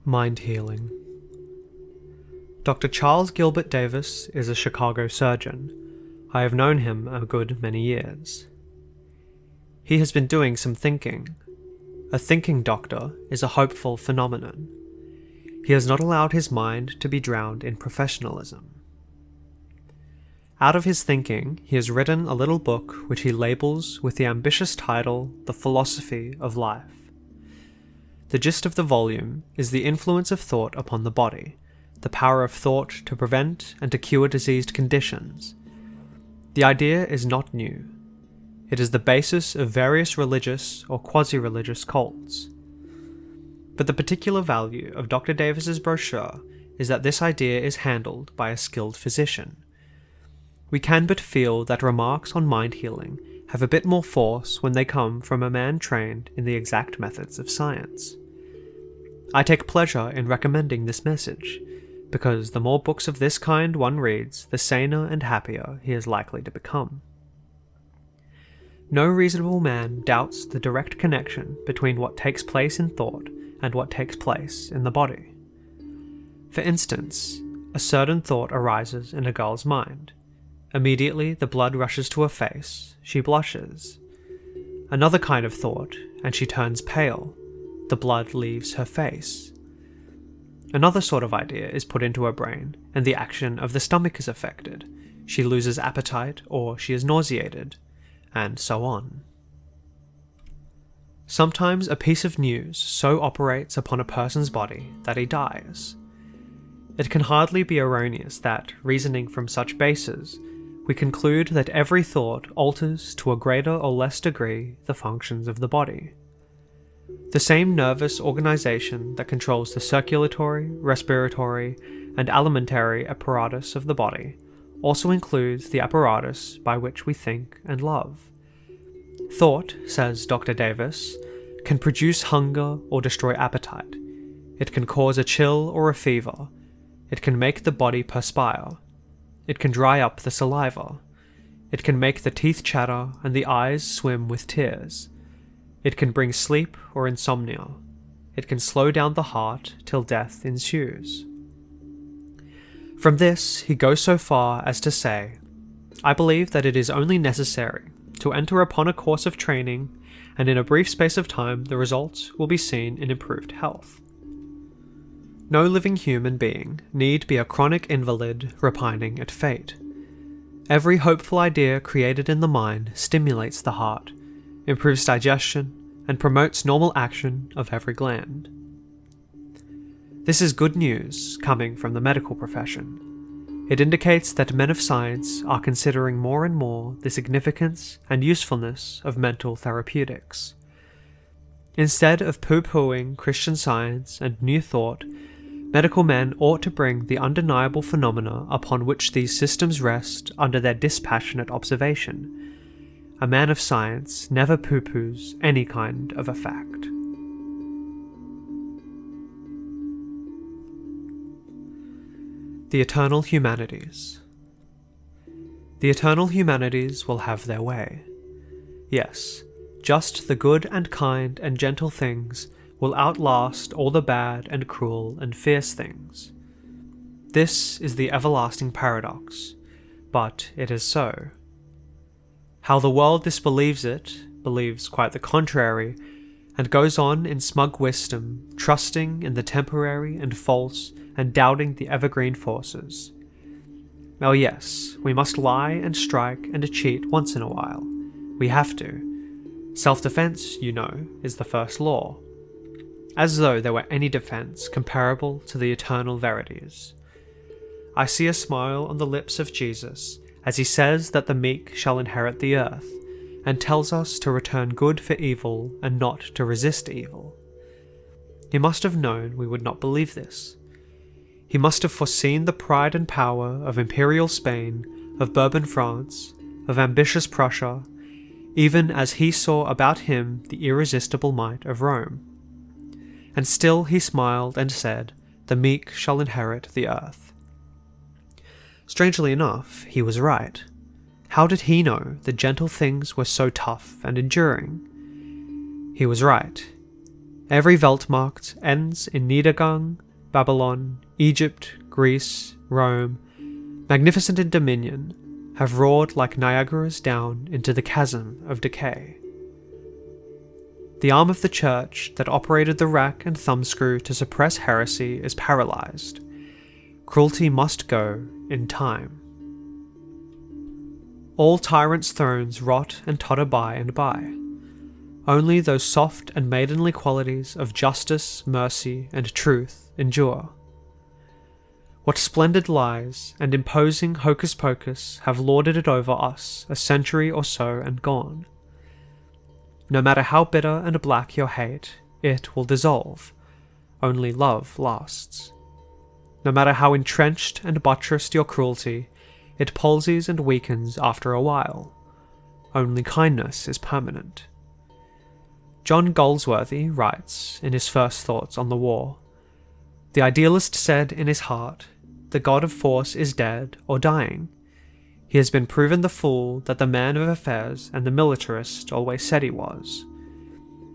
Mind healing. Dr. Charles Gilbert Davis is a Chicago surgeon. I have known him a good many years. He has been doing some thinking. A thinking doctor is a hopeful phenomenon. He has not allowed his mind to be drowned in professionalism. Out of his thinking, he has written a little book which he labels with the ambitious title, The Philosophy of Life. The gist of the volume is the influence of thought upon the body, the power of thought to prevent and to cure diseased conditions. The idea is not new. It is the basis of various religious or quasi-religious cults. But the particular value of Dr. Davis's brochure is that this idea is handled by a skilled physician. We can but feel that remarks on mind healing have a bit more force when they come from a man trained in the exact methods of science. I take pleasure in recommending this message, because the more books of this kind one reads, the saner and happier he is likely to become. No reasonable man doubts the direct connection between what takes place in thought and what takes place in the body. For instance, a certain thought arises in a girl's mind. Immediately the blood rushes to her face, she blushes. Another kind of thought, and she turns pale. The blood leaves her face. Another sort of idea is put into her brain, and the action of the stomach is affected. She loses appetite, or she is nauseated, and so on. Sometimes a piece of news so operates upon a person's body that he dies. It can hardly be erroneous that, reasoning from such bases, we conclude that every thought alters to a greater or less degree the functions of the body. The same nervous organization that controls the circulatory, respiratory, and alimentary apparatus of the body also includes the apparatus by which we think and love. Thought, says Dr. Davis, can produce hunger or destroy appetite. It can cause a chill or a fever. It can make the body perspire. It can dry up the saliva. It can make the teeth chatter and the eyes swim with tears. It can bring sleep or insomnia. It can slow down the heart till death ensues. From this, he goes so far as to say, I believe that it is only necessary to enter upon a course of training, and in a brief space of time the results will be seen in improved health. No living human being need be a chronic invalid repining at fate. Every hopeful idea created in the mind stimulates the heart, improves digestion, and promotes normal action of every gland. This is good news coming from the medical profession. It indicates that men of science are considering more and more the significance and usefulness of mental therapeutics. Instead of pooh-poohing Christian Science and New Thought, medical men ought to bring the undeniable phenomena upon which these systems rest under their dispassionate observation. A man of science never pooh-poohs any kind of a fact. The Eternal Humanities. The eternal humanities will have their way. Yes, just the good and kind and gentle things will outlast all the bad and cruel and fierce things. This is the everlasting paradox, but it is so. How the world disbelieves it, believes quite the contrary, and goes on in smug wisdom, trusting in the temporary and false, and doubting the evergreen forces. Oh yes, we must lie and strike and cheat once in a while. We have to. Self-defense, you know, is the first law. As though there were any defense comparable to the eternal verities. I see a smile on the lips of Jesus as he says that the meek shall inherit the earth, and tells us to return good for evil and not to resist evil. He must have known we would not believe this. He must have foreseen the pride and power of imperial Spain, of Bourbon France, of ambitious Prussia, even as he saw about him the irresistible might of Rome. And still he smiled and said, the meek shall inherit the earth. Strangely enough, he was right. How did he know the gentle things were so tough and enduring? He was right. Every Weltmarkt ends in Niedergang, Babylon, Egypt, Greece, Rome, magnificent in dominion, have roared like Niagaras down into the chasm of decay. The arm of the church that operated the rack and thumbscrew to suppress heresy is paralyzed. Cruelty must go in time. All tyrants' thrones rot and totter by and by. Only those soft and maidenly qualities of justice, mercy, and truth endure. What splendid lies and imposing hocus-pocus have lorded it over us a century or so and gone. No matter how bitter and black your hate, it will dissolve. Only love lasts. No matter how entrenched and buttressed your cruelty, it palsies and weakens after a while. Only kindness is permanent. John Galsworthy writes in his first thoughts on the war, "The idealist said in his heart, the god of force is dead or dying. He has been proven the fool that the man of affairs and the militarist always said he was.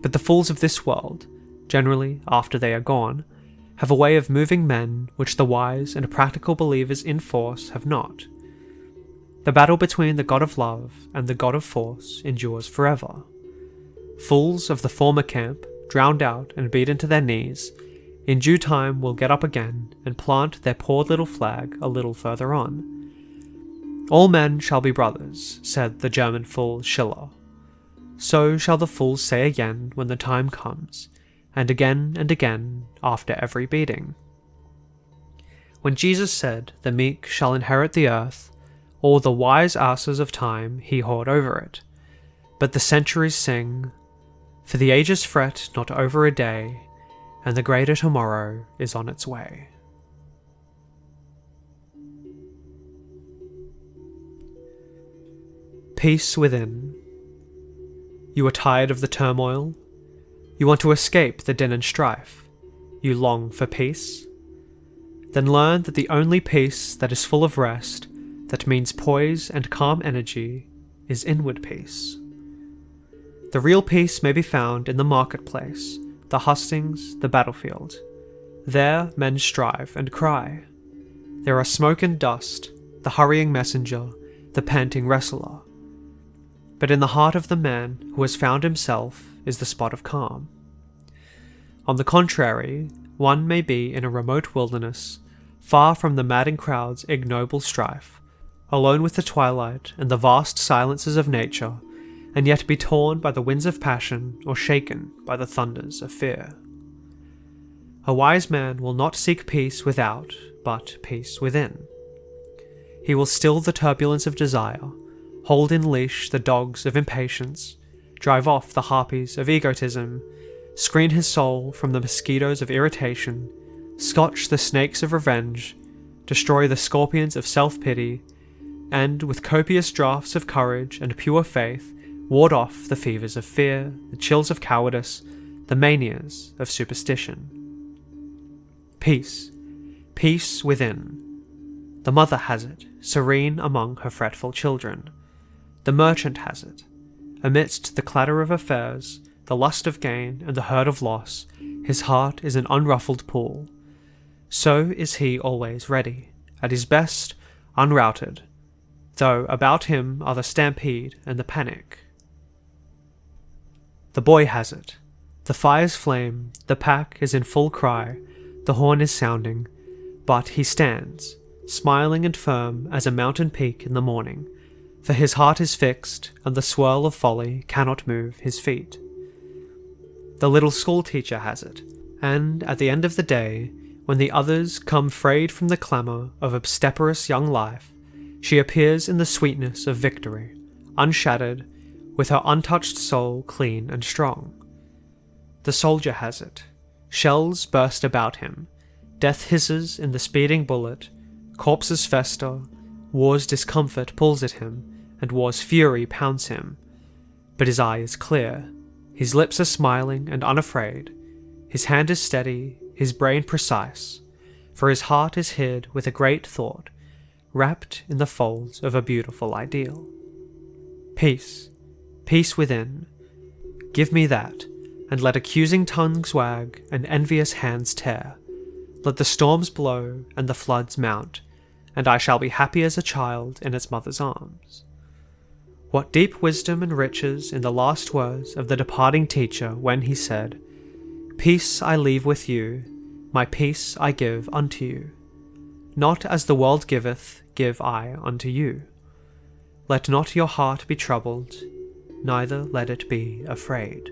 But the fools of this world, generally after they are gone, have a way of moving men which the wise and practical believers in force have not. The battle between the god of love and the god of force endures forever. Fools of the former camp, drowned out and beaten to their knees, in due time will get up again and plant their poor little flag a little further on. All men shall be brothers, said the German fool Schiller. So shall the fools say again when the time comes, and again after every beating. When Jesus said, the meek shall inherit the earth, all the wise asses of time he hoard over it. But the centuries sing, for the ages fret not over a day, and the greater tomorrow is on its way." Peace within. You are tired of the turmoil. You want to escape the din and strife. You long for peace. Then learn that the only peace that is full of rest, that means poise and calm energy, is inward peace. The real peace may be found in the marketplace, the hustings, the battlefield. There men strive and cry. There are smoke and dust, the hurrying messenger, the panting wrestler. But in the heart of the man who has found himself is the spot of calm. On the contrary, one may be in a remote wilderness, far from the madding crowd's ignoble strife, alone with the twilight and the vast silences of nature, and yet be torn by the winds of passion or shaken by the thunders of fear. A wise man will not seek peace without, but peace within. He will still the turbulence of desire, hold in leash the dogs of impatience, drive off the harpies of egotism, screen his soul from the mosquitoes of irritation, scotch the snakes of revenge, destroy the scorpions of self-pity, and with copious draughts of courage and pure faith, ward off the fevers of fear, the chills of cowardice, the manias of superstition. Peace. Peace within. The mother has it, serene among her fretful children. The merchant has it. Amidst the clatter of affairs, the lust of gain, and the hurt of loss, his heart is an unruffled pool. So is he always ready, at his best, unrouted, though about him are the stampede and the panic. The boy has it. The fires flame, the pack is in full cry, the horn is sounding, but he stands, smiling and firm as a mountain peak in the morning, for his heart is fixed, and the swirl of folly cannot move his feet. The little schoolteacher has it, and at the end of the day, when the others come frayed from the clamour of obstreperous young life, she appears in the sweetness of victory, unshattered, with her untouched soul clean and strong. The soldier has it. Shells burst about him. Death hisses in the speeding bullet. Corpses fester. War's discomfort pulls at him, and war's fury pounds him. But his eye is clear. His lips are smiling and unafraid. His hand is steady, his brain precise, for his heart is hid with a great thought, wrapped in the folds of a beautiful ideal. Peace. Peace within. Give me that, And let accusing tongues wag, and envious hands tear. Let the storms blow, and the floods mount, and I shall be happy as a child in its mother's arms. What deep wisdom and riches in the last words of the departing teacher when he said, "Peace I leave with you, my peace I give unto you. Not as the world giveth, give I unto you. Let not your heart be troubled, neither let it be afraid."